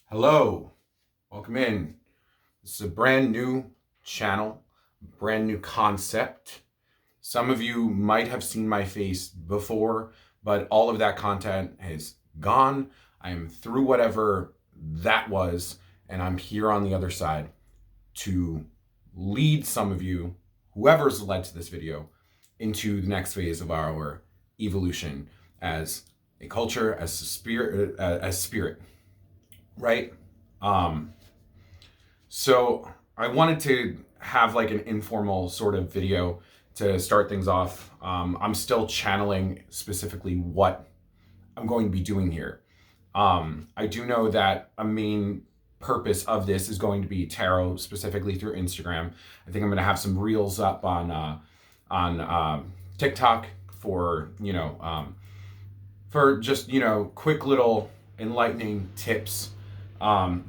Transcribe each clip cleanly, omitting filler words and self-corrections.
Hello, welcome in. This is a brand new channel, brand new concept. Some of you might have seen my face before, but all of that content is gone. I am through whatever that was, and I'm here on the other side to lead some of you, whoever's led to this video, into the next phase of our evolution as a culture, as a spirit, right? So I wanted to have like an informal sort of video to start things off. I'm still channeling specifically what I'm going to be doing here. I do know that a main purpose of this is going to be tarot, specifically through Instagram. I think I'm going to have some reels up on TikTok for for just quick little enlightening tips.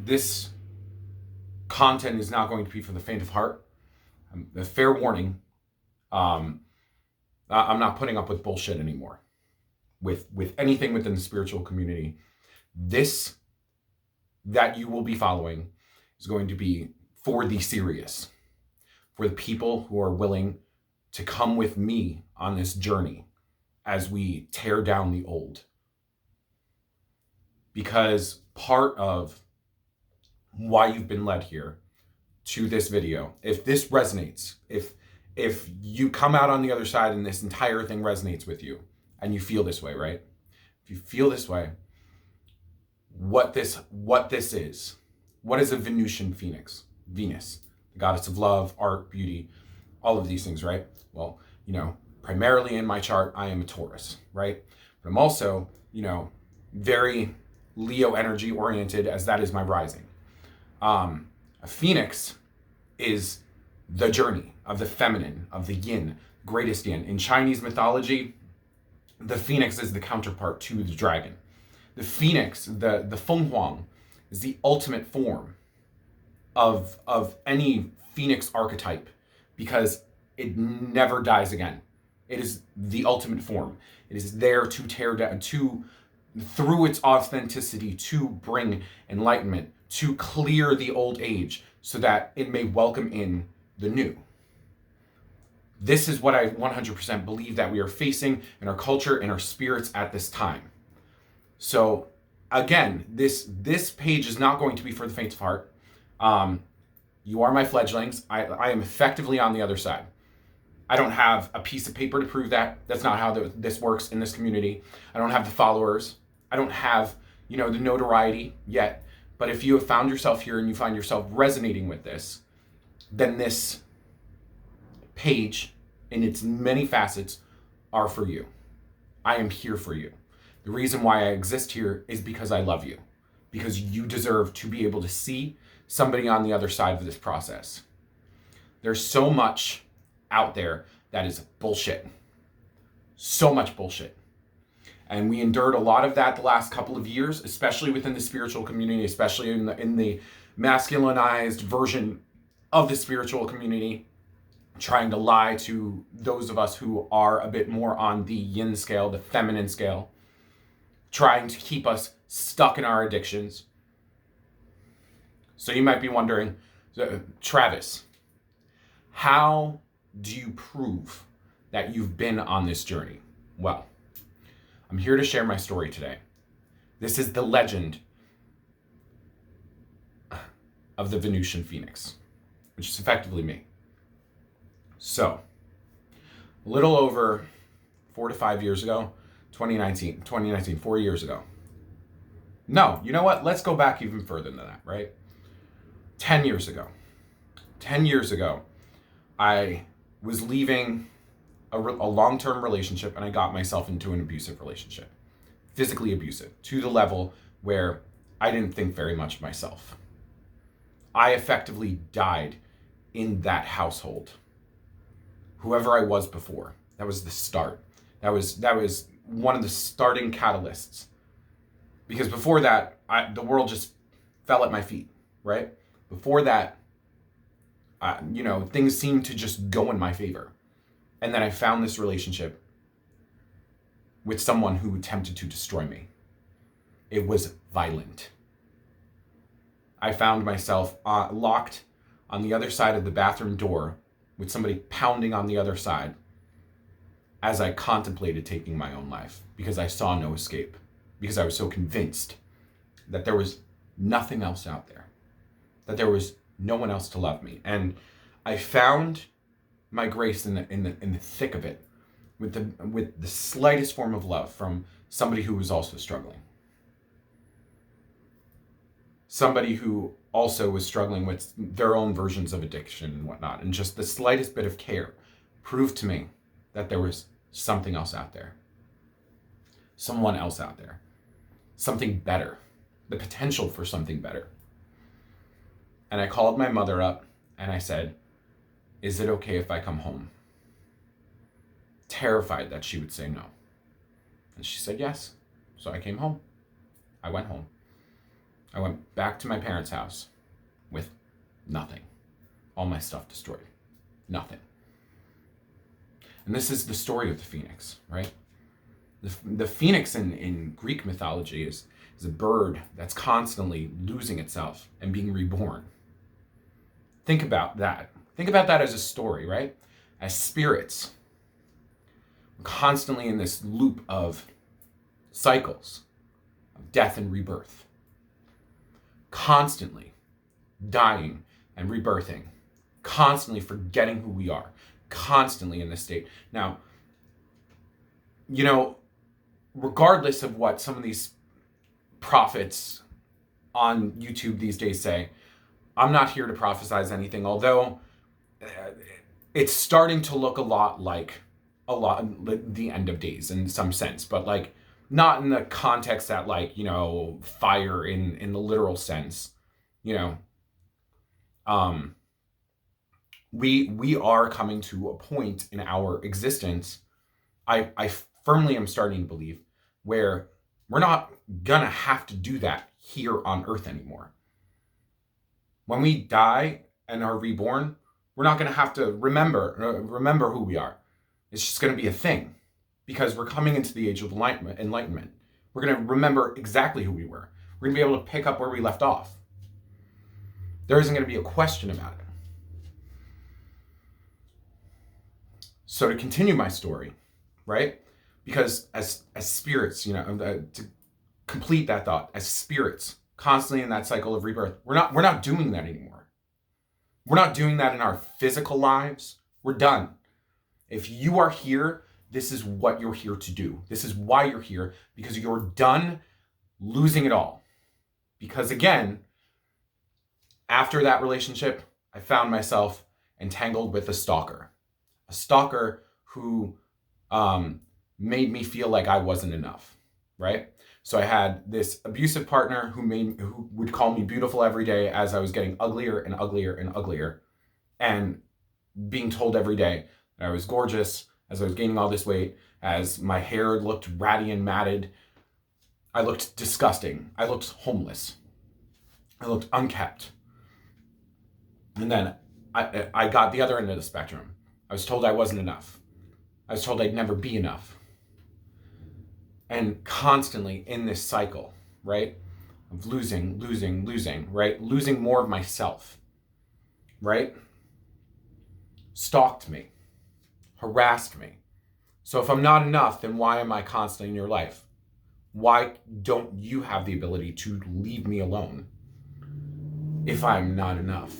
This content is not going to be for the faint of heart. A fair warning. I'm not putting up with bullshit anymore. With anything within the spiritual community, this that you will be following is going to be for the serious, for the people who are willing to come with me on this journey as we tear down the old. Because part of why you've been led here to this video, if this resonates, if you come out on the other side and this entire thing resonates with you and you feel this way, right? If you feel this way, what this is, what is a Venusian phoenix? Venus, the goddess of love, art, beauty, all of these things, right? Well, primarily in my chart, I am a Taurus, right? But I'm also, very Leo energy oriented, as that is my rising. A phoenix is the journey of the feminine, of the yin, greatest yin. In Chinese mythology, the phoenix is the counterpart to the dragon. The phoenix, the feng huang, is the ultimate form of any phoenix archetype because it never dies again. It is the ultimate form. It is there to tear down, through its authenticity, to bring enlightenment, to clear the old age so that it may welcome in the new. This is what I 100% believe that we are facing in our culture, in our spirits at this time. So again, this page is not going to be for the faint of heart. You are my fledglings. I am effectively on the other side. I don't have a piece of paper to prove that. That's not how this works in this community. I don't have the followers. I don't have, the notoriety yet. But if you have found yourself here and you find yourself resonating with this, then this page in its many facets are for you. I am here for you. The reason why I exist here is because I love you. Because you deserve to be able to see somebody on the other side of this process. There's so much out there that is bullshit. So much bullshit. And we endured a lot of that the last couple of years, especially within the spiritual community, especially in the masculinized version of the spiritual community, trying to lie to those of us who are a bit more on the yin scale, the feminine scale, trying to keep us stuck in our addictions. So you might be wondering, Travis, how do you prove that you've been on this journey? Well, I'm here to share my story today. This is the legend of the Venusian phoenix, which is effectively me. So, a little over 4 to 5 years ago, 2019, 4 years ago. No, you know what? Let's go back even further than that, right? 10 years ago. 10 years ago, I was leaving a long-term relationship and I got myself into an abusive relationship. Physically abusive, to the level where I didn't think very much of myself. I effectively died in that household. Whoever I was before, that was the start. That was one of the starting catalysts. Because before that, the world just fell at my feet, right? Before that, things seemed to just go in my favor. And then I found this relationship with someone who attempted to destroy me. It was violent. I found myself locked on the other side of the bathroom door with somebody pounding on the other side as I contemplated taking my own life because I saw no escape, because I was so convinced that there was nothing else out there, that there was no one else to love me. And I found my grace in the thick of it, with the slightest form of love from somebody who was also struggling. Somebody who also was struggling with their own versions of addiction and whatnot. And just the slightest bit of care proved to me that there was something else out there. Someone else out there. Something better. The potential for something better. And I called my mother up and I said, "Is it okay if I come home?" Terrified that she would say no. And she said yes. So I came home. I went home. I went back to my parents' house with nothing. All my stuff destroyed. Nothing. And this is the story of the phoenix, right? The phoenix in Greek mythology is a bird that's constantly losing itself and being reborn. Think about that. Think about that as a story, right? As spirits. We're constantly in this loop of cycles of death and rebirth. Constantly dying and rebirthing. Constantly forgetting who we are. Constantly in this state. Now, regardless of what some of these prophets on YouTube these days say, I'm not here to prophesize anything, although it's starting to look a lot like the end of days in some sense, but like not in the context that fire in the literal sense. We are coming to a point in our existence, I firmly am starting to believe, where we're not gonna have to do that here on earth anymore. When we die and are reborn, we're not gonna have to remember who we are. It's just gonna be a thing, because we're coming into the age of enlightenment. We're gonna remember exactly who we were. We're gonna be able to pick up where we left off. There isn't gonna be a question about it. So to continue my story, right? Because as spirits, to complete that thought, as spirits, constantly in that cycle of rebirth, we're not doing that anymore. We're not doing that in our physical lives. We're done. If you are here, this is what you're here to do. This is why you're here, because you're done losing it all. Because again, after that relationship, I found myself entangled with a stalker who made me feel like I wasn't enough, right? So I had this abusive partner who would call me beautiful every day as I was getting uglier and uglier and uglier, and being told every day that I was gorgeous as I was gaining all this weight, as my hair looked ratty and matted. I looked disgusting. I looked homeless. I looked unkept. And then I got the other end of the spectrum. I was told I wasn't enough. I was told I'd never be enough. And constantly in this cycle, right? Of losing, right? Losing more of myself, right? Stalked me, harassed me. So if I'm not enough, then why am I constantly in your life? Why don't you have the ability to leave me alone if I'm not enough?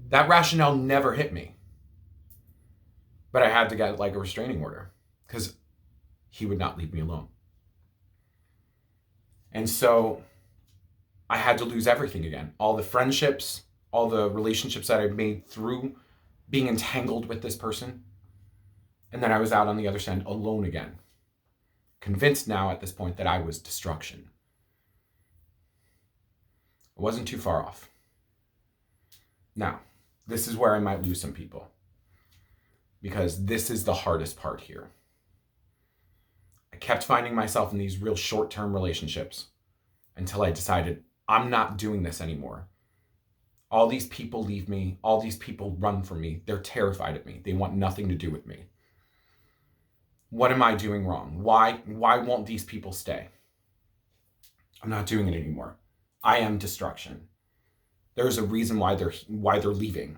That rationale never hit me. But I had to get like a restraining order because he would not leave me alone. And so I had to lose everything again. All the friendships, all the relationships that I'd made through being entangled with this person. And then I was out on the other side alone again. Convinced now at this point that I was destruction. I wasn't too far off. Now, this is where I might lose some people, because this is the hardest part here. I kept finding myself in these real short-term relationships until I decided I'm not doing this anymore. All these people leave me. All these people run from me. They're terrified of me. They want nothing to do with me. What am I doing wrong? Why won't these people stay? I'm not doing it anymore. I am destruction. There's a reason why they're leaving.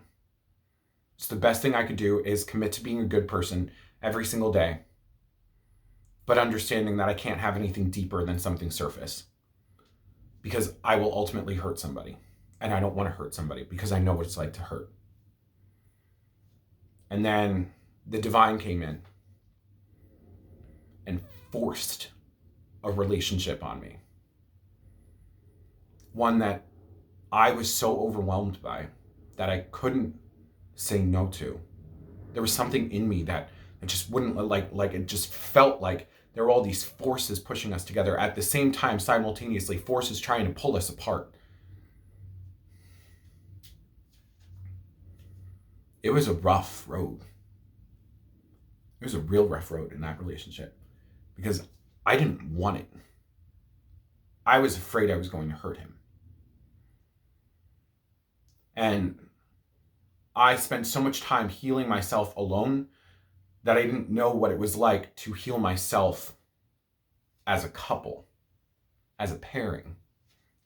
So the best thing I could do is commit to being a good person every single day, but understanding that I can't have anything deeper than something surface, because I will ultimately hurt somebody, and I don't want to hurt somebody because I know what it's like to hurt. And then the divine came in and forced a relationship on me. One that I was so overwhelmed by that I couldn't say no to. There was something in me that it just wouldn't, like it just felt like there were all these forces pushing us together at the same time, simultaneously, forces trying to pull us apart. It was a rough road. It was a real rough road in that relationship because I didn't want it. I was afraid I was going to hurt him. And I spent so much time healing myself alone that I didn't know what it was like to heal myself as a couple, as a pairing.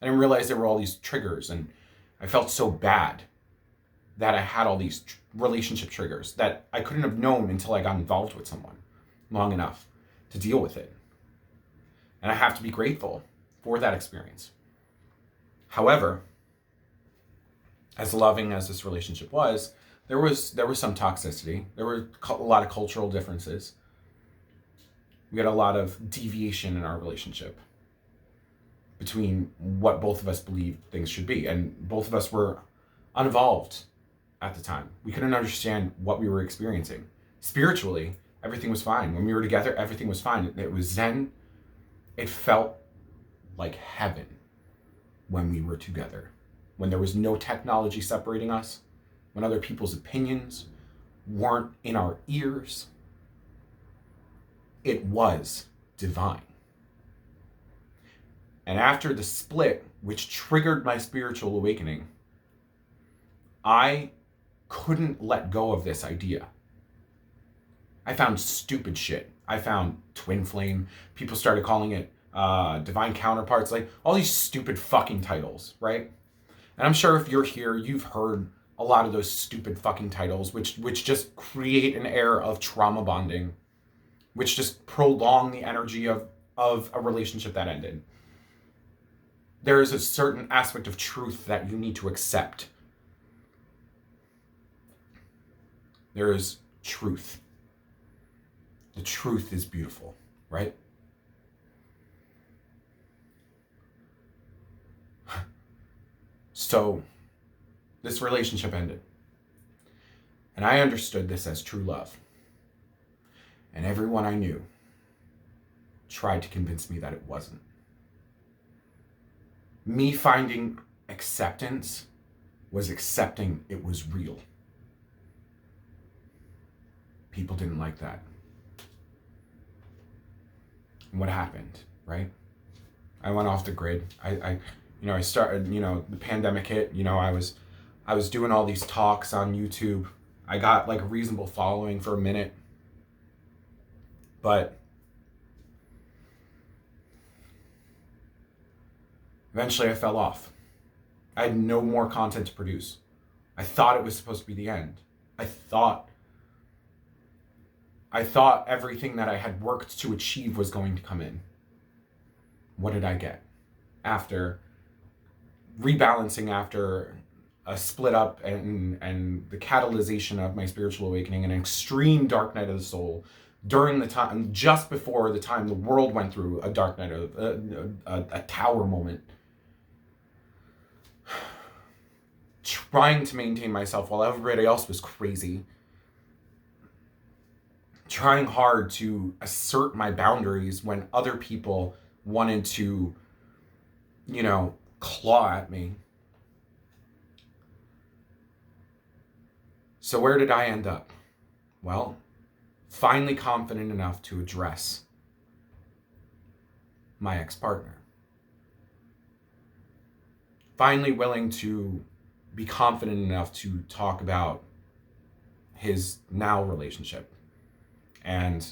I didn't realize there were all these triggers, and I felt so bad that I had all these relationship triggers that I couldn't have known until I got involved with someone long enough to deal with it. And I have to be grateful for that experience. However, as loving as this relationship was, there was some toxicity. There were a lot of cultural differences. We had a lot of deviation in our relationship between what both of us believed things should be. And both of us were uninvolved at the time. We couldn't understand what we were experiencing. Spiritually, everything was fine. When we were together, everything was fine. It was Zen. It felt like heaven when we were together. When there was no technology separating us, when other people's opinions weren't in our ears, it was divine. And after the split, which triggered my spiritual awakening, I couldn't let go of this idea. I found stupid shit. I found twin flame. People started calling it divine counterparts, like all these stupid fucking titles, right? And I'm sure if you're here, you've heard a lot of those stupid fucking titles, which just create an air of trauma bonding, which just prolong the energy of a relationship that ended. There is a certain aspect of truth that you need to accept. There is truth. The truth is beautiful, right? So, this relationship ended. And I understood this as true love. And everyone I knew tried to convince me that it wasn't. Me finding acceptance was accepting it was real. People didn't like that. And what happened, right? I went off the grid. I started, the pandemic hit, I was doing all these talks on YouTube. I got like a reasonable following for a minute, but eventually I fell off. I had no more content to produce. I thought it was supposed to be the end. I thought everything that I had worked to achieve was going to come in. What did I get? After rebalancing, after a split up and the catalyzation of my spiritual awakening, an extreme dark night of the soul, during the time, just before the time the world went through a dark night of a tower moment, trying to maintain myself while everybody else was crazy, trying hard to assert my boundaries when other people wanted to, claw at me. So where did I end up? Well, finally confident enough to address my ex-partner. Finally willing to be confident enough to talk about his now relationship. And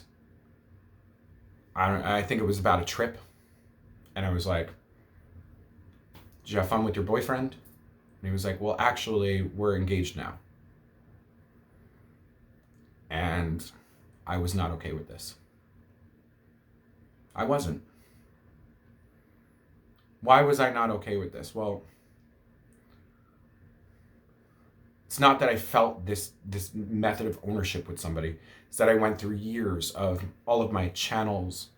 I think it was about a trip. And I was like, did you have fun with your boyfriend? And he was like, well, actually, we're engaged now. And I was not okay with this. I wasn't. Why was I not okay with this? Well, it's not that I felt this method of ownership with somebody. It's that I went through years of all of my channels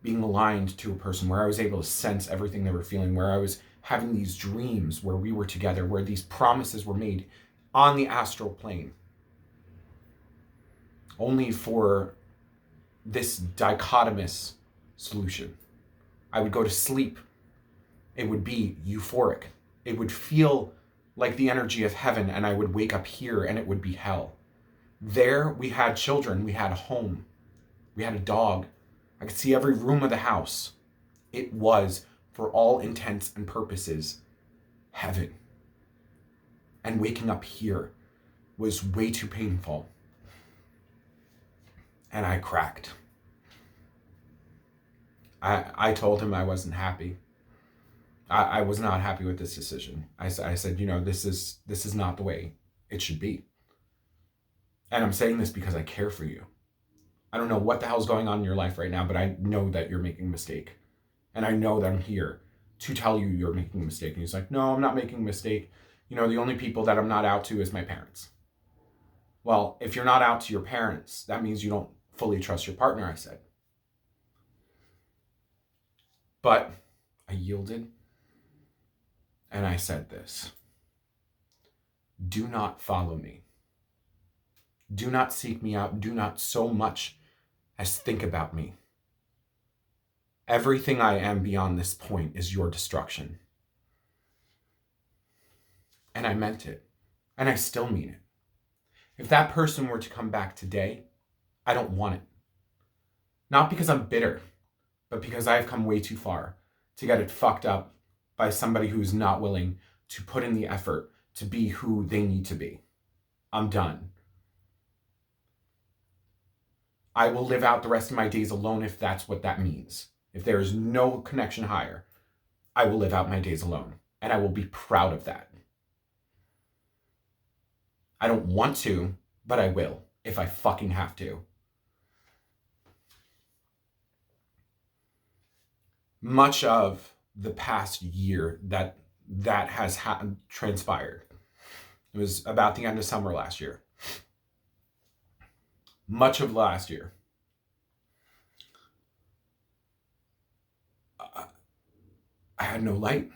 being aligned to a person where I was able to sense everything they were feeling, where I was having these dreams where we were together, where these promises were made on the astral plane, only for this dichotomous solution. I would go to sleep. It would be euphoric. It would feel like the energy of heaven, and I would wake up here and it would be hell. There we had children, we had a home, we had a dog. I could see every room of the house. It was, for all intents and purposes, heaven. And waking up here was way too painful. And I cracked. I told him I wasn't happy. I was not happy with this decision. I said, this is not the way it should be. And I'm saying this because I care for you. I don't know what the hell's going on in your life right now, but I know that you're making a mistake. And I know that I'm here to tell you you're making a mistake. And he's like, no, I'm not making a mistake. The only people that I'm not out to is my parents. Well, if you're not out to your parents, that means you don't fully trust your partner, I said. But I yielded. And I said this: do not follow me. Do not seek me out. Do not so much as think about me. Everything I am beyond this point is your destruction. And I meant it. And I still mean it. If that person were to come back today, I don't want it. Not because I'm bitter, but because I've come way too far to get it fucked up by somebody who's not willing to put in the effort to be who they need to be. I'm done. I will live out the rest of my days alone if that's what that means. If there is no connection higher, I will live out my days alone. And I will be proud of that. I don't want to, but I will if I fucking have to. Much of the past year that has transpired. It was about the end of summer last year. Much of last year. I had no light.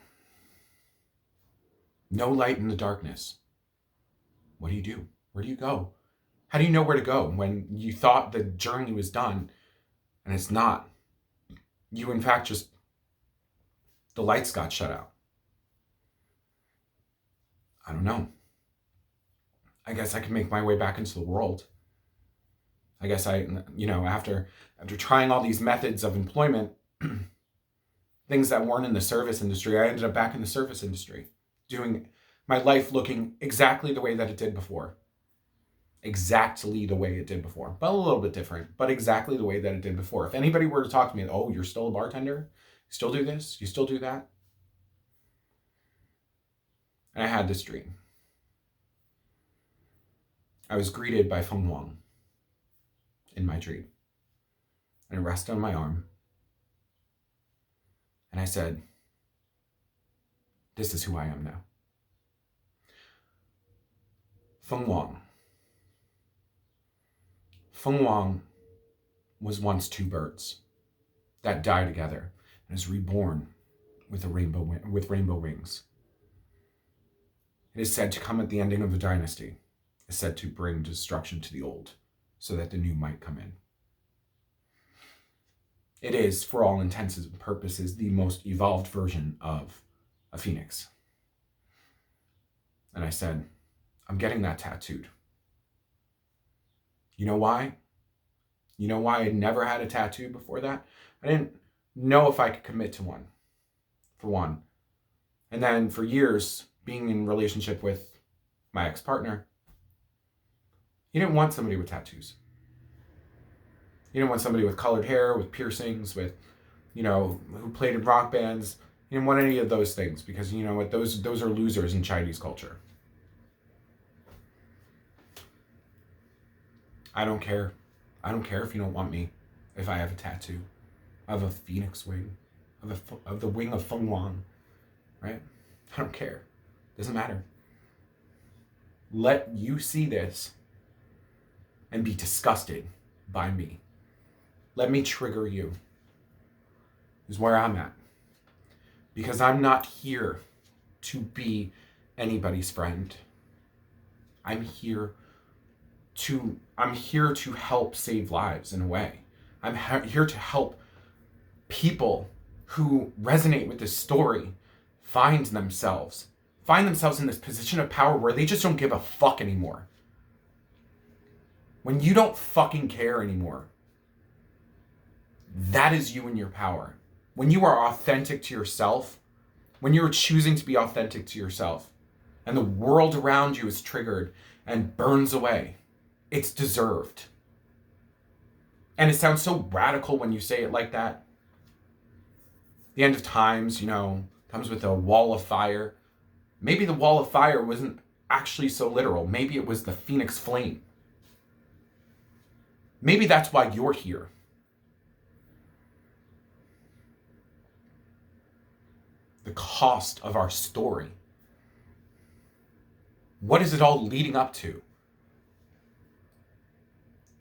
No light in the darkness. What do you do? Where do you go? How do you know where to go when you thought the journey was done and it's not? You, in fact, the lights got shut out. I don't know. I guess I can make my way back into the world. I guess after trying all these methods of employment, things that weren't in the service industry, I ended up back in the service industry, doing my life looking exactly the way that it did before. Exactly the way it did before, but a little bit different, but exactly the way that it did before. If anybody were to talk to me, oh, you're still a bartender? You still do this? You still do that? And I had this dream. I was greeted by Feng Wang in my dream. And it rested on my arm. And I said, this is who I am now. Feng Wang. Feng Wang was once two birds that die together and is reborn with rainbow wings. It is said to come at the ending of a dynasty. It is said to bring destruction to the old so that the new might come in. It is, for all intents and purposes, the most evolved version of a phoenix. And I said, I'm getting that tattooed. You know why? You know why I never had a tattoo before that? I didn't know if I could commit to one, for one. And then for years, being in relationship with my ex-partner, he didn't want somebody with tattoos. He didn't want somebody with colored hair, with piercings, with, who played in rock bands. You didn't want any of those things because you know what? Those are losers in Chinese culture. I don't care. I don't care if you don't want me. If I have a tattoo of a phoenix wing, of the wing of Feng Wang, right? I don't care. Doesn't matter. Let you see this and be disgusted by me. Let me trigger you. Is where I'm at. Because I'm not here to be anybody's friend. I'm here to help save lives in a way. I'm here to help people who resonate with this story find themselves in this position of power where they just don't give a fuck anymore. When you don't fucking care anymore, that is you in your power. When you are authentic to yourself, when you're choosing to be authentic to yourself, and the world around you is triggered and burns away, it's deserved. And it sounds so radical when you say it like that. The end of times, comes with a wall of fire. Maybe the wall of fire wasn't actually so literal. Maybe it was the phoenix flame. Maybe that's why you're here. The cost of our story. What is it all leading up to?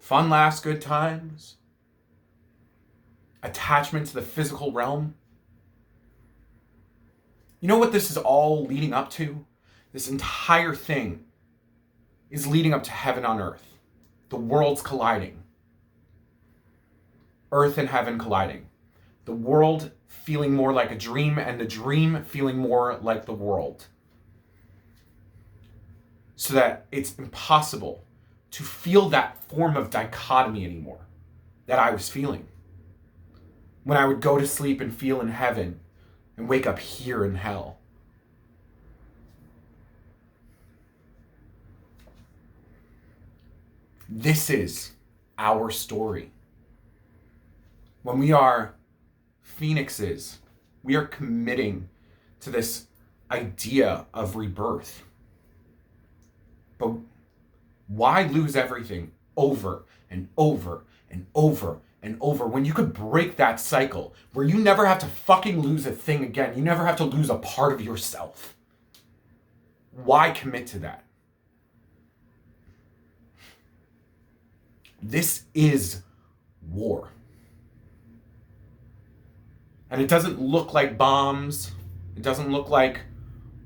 Fun laughs, good times? Attachment to the physical realm? You know what this is all leading up to? This entire thing is leading up to heaven on earth. The worlds colliding. Earth and heaven colliding. The world feeling more like a dream and the dream feeling more like the world. So that it's impossible to feel that form of dichotomy anymore that I was feeling. When I would go to sleep and feel in heaven and wake up here in hell. This is our story. When we are phoenixes, we are committing to this idea of rebirth. But why lose everything over and over and over and over when you could break that cycle where you never have to fucking lose a thing again? You never have to lose a part of yourself. Why commit to that? This is war. And it doesn't look like bombs. It doesn't look like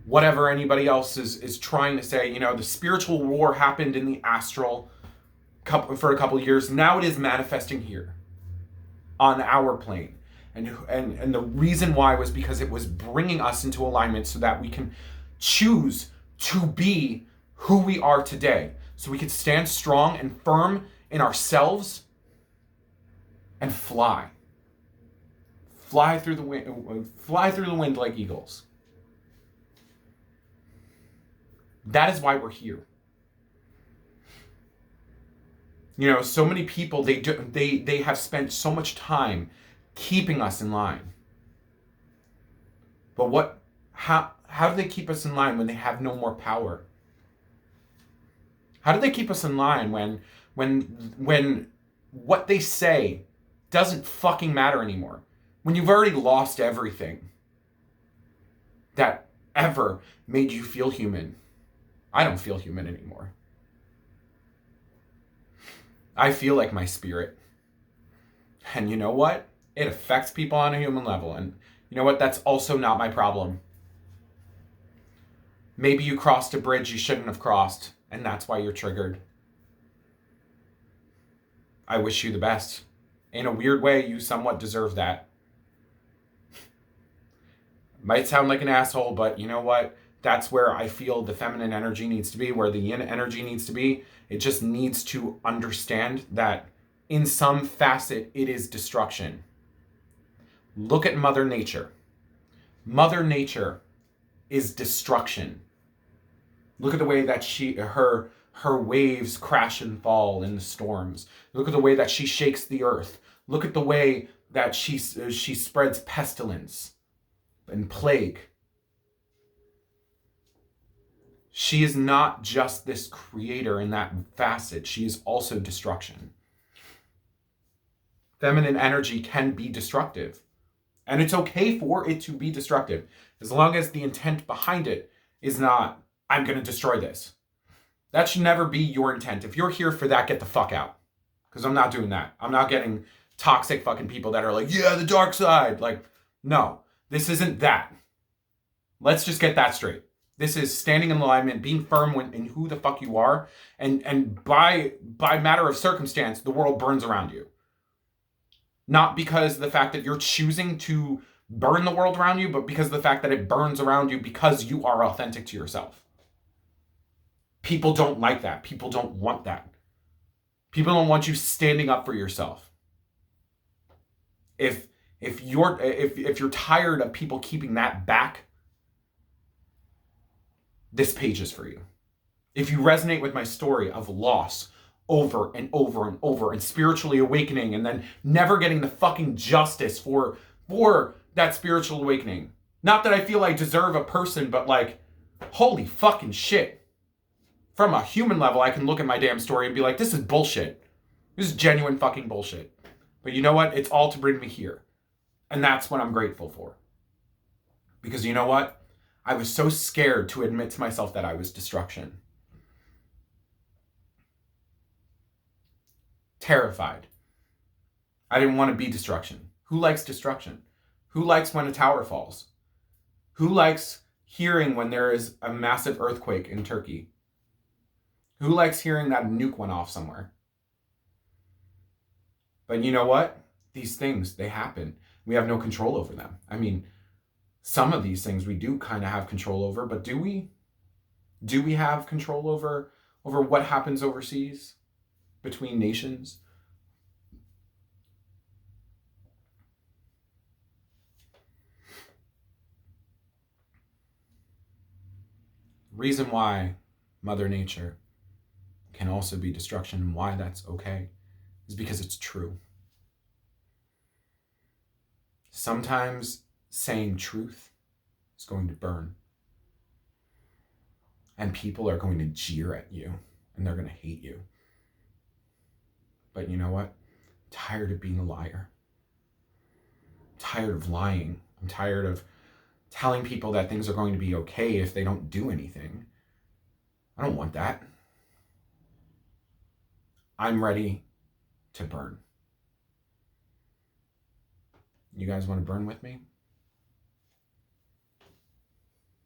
whatever anybody else is trying to say. The spiritual war happened in the astral for a couple of years. Now it is manifesting here on our plane. And the reason why was because it was bringing us into alignment so that we can choose to be who we are today. So we can stand strong and firm in ourselves and fly. Fly through the wind like eagles. That is why we're here. So many people, they have spent so much time keeping us in line. But how do they keep us in line when they have no more power? How do they keep us in line when what they say doesn't fucking matter anymore? When you've already lost everything that ever made you feel human. I don't feel human anymore. I feel like my spirit. And you know what? It affects people on a human level. And you know what? That's also not my problem. Maybe you crossed a bridge you shouldn't have crossed, and that's why you're triggered. I wish you the best. In a weird way, you somewhat deserve that. Might sound like an asshole, but you know what? That's where I feel the feminine energy needs to be, where the yin energy needs to be. It just needs to understand that in some facet, it is destruction. Look at Mother Nature. Mother Nature is destruction. Look at the way that her waves crash and fall in the storms. Look at the way that she shakes the earth. Look at the way that she spreads pestilence. and plague. She is not just this creator in that facet. She is also destruction. Feminine energy can be destructive. And it's okay for it to be destructive, as long as the intent behind it is not, I'm going to destroy this. That should never be your intent. If you're here for that, get the fuck out. Because I'm not doing that. I'm not getting toxic fucking people that are like, yeah, the dark side. Like, no, this isn't that. Let's just get that straight. This is standing in alignment, being firm in who the fuck you are, and by matter of circumstance, the world burns around you. Not because of the fact that you're choosing to burn the world around you, but because of the fact that it burns around you because you are authentic to yourself. People don't like that. People don't want that. People don't want you standing up for yourself. If you're tired of people keeping that back, this page is for you. If you resonate with my story of loss over and over and over and spiritually awakening and then never getting the fucking justice for that spiritual awakening. Not that I feel I deserve a person, but like, holy fucking shit. From a human level, I can look at my damn story and be like, this is bullshit. This is genuine fucking bullshit. But you know what? It's all to bring me here. And that's what I'm grateful for. Because you know what? I was so scared to admit to myself that I was destruction. Terrified. I didn't want to be destruction. Who likes destruction? Who likes when a tower falls? Who likes hearing when there is a massive earthquake in Turkey? Who likes hearing that a nuke went off somewhere? But you know what? These things, they happen. We have no control over them. I mean, some of these things we do kind of have control over, but do we? Do we have control over what happens overseas between nations? Reason why Mother Nature can also be destruction and why that's okay is because it's true. Sometimes saying truth is going to burn. And people are going to jeer at you and they're going to hate you. But you know what? I'm tired of being a liar. I'm tired of lying. I'm tired of telling people that things are going to be okay if they don't do anything. I don't want that. I'm ready to burn. You guys want to burn with me?